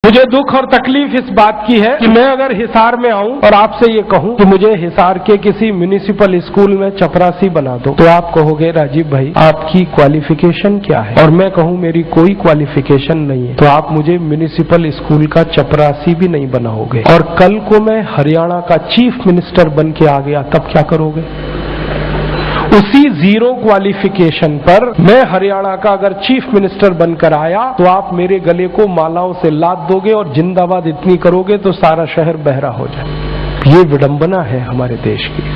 मुझे दुख और तकलीफ इस बात की है कि मैं अगर हिसार में आऊं और आपसे ये कहूं कि मुझे हिसार के किसी म्युनिसिपल स्कूल में चपरासी बना दो, तो आप कहोगे राजीव भाई आपकी क्वालिफिकेशन क्या है, और मैं कहूं मेरी कोई क्वालिफिकेशन नहीं है, तो आप मुझे म्युनिसिपल स्कूल का चपरासी भी नहीं बनाओगे। और कल को मैं हरियाणा का चीफ मिनिस्टर बन के आ गया, तब क्या करोगे? उसी जीरो क्वालिफिकेशन पर मैं हरियाणा का अगर चीफ मिनिस्टर बनकर आया तो आप मेरे गले को मालाओं से लाद दोगे और जिंदाबाद इतनी करोगे तो सारा शहर बहरा हो जाए। ये विडंबना है हमारे देश की।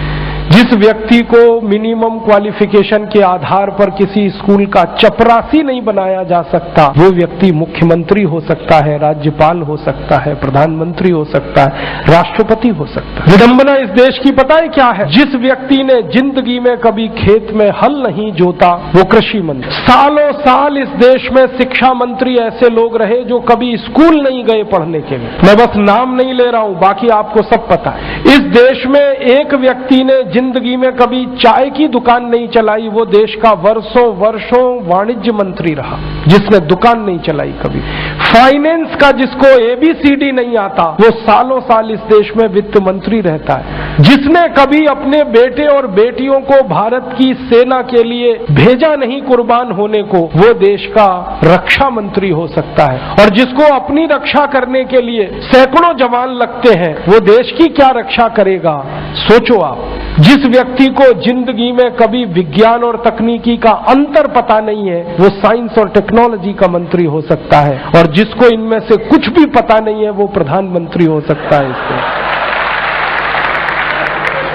जिस व्यक्ति को मिनिमम क्वालिफिकेशन के आधार पर किसी स्कूल का चपरासी नहीं बनाया जा सकता, वो व्यक्ति मुख्यमंत्री हो सकता है, राज्यपाल हो सकता है, प्रधानमंत्री हो सकता है, राष्ट्रपति हो सकता है। विडंबना इस देश की पता है क्या है? जिस व्यक्ति ने जिंदगी में कभी खेत में हल नहीं जोता वो कृषि मंत्री। सालों साल इस देश में शिक्षा मंत्री ऐसे लोग रहे जो कभी स्कूल नहीं गए पढ़ने के लिए। मैं बस नाम नहीं ले रहा हूं, बाकी आपको सब पता है। इस देश में एक व्यक्ति ने जिंदगी में कभी चाय की दुकान नहीं चलाई, वो देश का वर्षों वाणिज्य मंत्री रहा जिसने दुकान नहीं चलाई कभी। फाइनेंस का जिसको ABCD नहीं आता वो सालों साल इस देश में वित्त मंत्री रहता है। जिसने कभी अपने बेटे और बेटियों को भारत की सेना के लिए भेजा नहीं कुर्बान होने को, वो देश का रक्षा मंत्री हो सकता है। और जिसको अपनी रक्षा करने के लिए सैकड़ों जवान लगते हैं वो देश की क्या रक्षा करेगा? सोचो आप। जिस व्यक्ति को जिंदगी में कभी विज्ञान और तकनीकी का अंतर पता नहीं है वो साइंस और टेक्नोलॉजी का मंत्री हो सकता है, और जिसको इनमें से कुछ भी पता नहीं है वो प्रधानमंत्री हो सकता है। इससे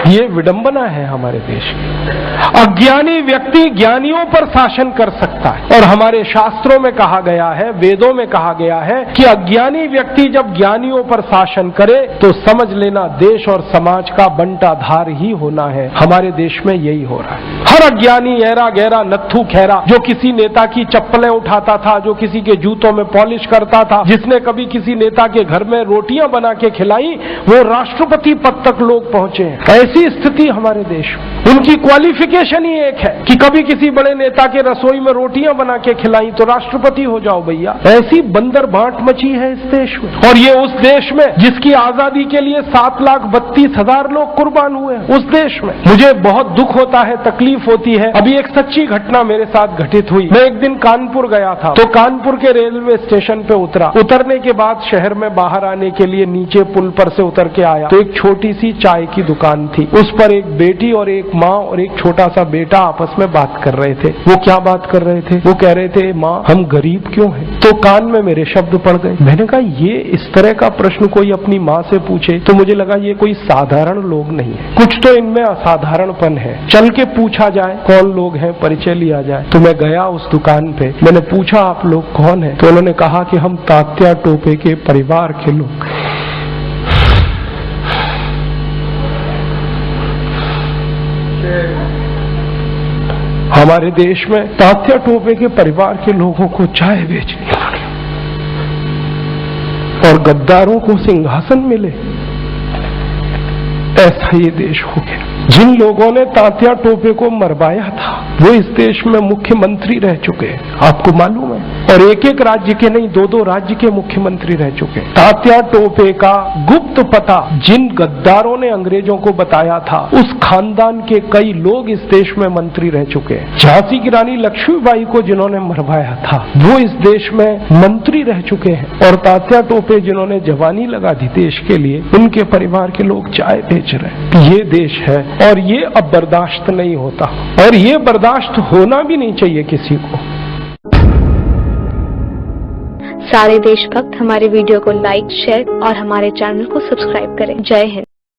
ये विडंबना है हमारे देश की। अज्ञानी व्यक्ति ज्ञानियों पर शासन कर सकता है, और हमारे शास्त्रों में कहा गया है, वेदों में कहा गया है कि अज्ञानी व्यक्ति जब ज्ञानियों पर शासन करे तो समझ लेना देश और समाज का बंटाधार ही होना है। हमारे देश में यही हो रहा है। हर अज्ञानी ऐरा गहरा नत्थू खैरा जो किसी नेता की चप्पलें उठाता था, जो किसी के जूतों में पॉलिश करता था, जिसने कभी किसी नेता के घर में रोटियां बना के खिलाई, वो राष्ट्रपति पद तक लोग पहुंचे हैं। ऐसी स्थिति हमारे देश में। उनकी क्वालिफिकेशन ही एक है कि कभी किसी बड़े नेता के रसोई में रोटियां बना के खिलाई तो राष्ट्रपति हो जाओ भैया। ऐसी बंदर बांट मची है इस देश में। और ये उस देश में जिसकी आजादी के लिए 7,32,000 लोग कुर्बान हुए हैं, उस देश में। मुझे बहुत दुख होता है, तकलीफ होती है। अभी एक सच्ची घटना मेरे साथ घटित हुई। मैं एक दिन कानपुर गया था, तो कानपुर के रेलवे स्टेशन पे उतरा। उतरने के बाद शहर में बाहर आने के लिए नीचे पुल पर से उतर के आया तो एक छोटी सी चाय की दुकान थी। उस पर एक बेटी और एक माँ और एक छोटा सा बेटा आपस में बात कर रहे थे। वो क्या बात कर रहे थे? वो कह रहे थे, माँ हम गरीब क्यों हैं? तो कान में मेरे शब्द पड़ गए। मैंने कहा ये इस तरह का प्रश्न कोई अपनी माँ से पूछे तो मुझे लगा ये कोई साधारण लोग नहीं है, कुछ तो इनमें असाधारणपन है। चल के पूछा जाए कौन लोग हैं, परिचय लिया जाए। तो मैं गया उस दुकान पे, मैंने पूछा आप लोग कौन है? तो उन्होंने कहा कि हम तात्या टोपे के परिवार के लोग। हमारे देश में तात्या टोपे के परिवार के लोगों को चाय बेचनी पड़ी और गद्दारों को सिंहासन मिले। ऐसा ये देश हो गया। जिन लोगों ने तात्या टोपे को मरवाया था वो इस देश में मुख्यमंत्री रह चुके हैं, आपको मालूम है। और एक एक राज्य के नहीं, 2-2 राज्य के मुख्यमंत्री रह चुके हैं। तात्या टोपे का गुप्त पता जिन गद्दारों ने अंग्रेजों को बताया था, उस खानदान के कई लोग इस देश में मंत्री रह चुके हैं। झांसी की रानी लक्ष्मीबाई को जिन्होंने मरवाया था वो इस देश में मंत्री रह चुके हैं। और तात्या टोपे जिन्होंने जवानी लगा दी देश के लिए, उनके परिवार के लोग चाय बेच रहे हैं। ये देश है और ये अब बर्दाश्त नहीं होता, और ये बर्दाश्त होना भी नहीं चाहिए किसी को। सारे देशभक्त हमारे वीडियो को लाइक, शेयर और हमारे चैनल को सब्सक्राइब करें। जय हिंद।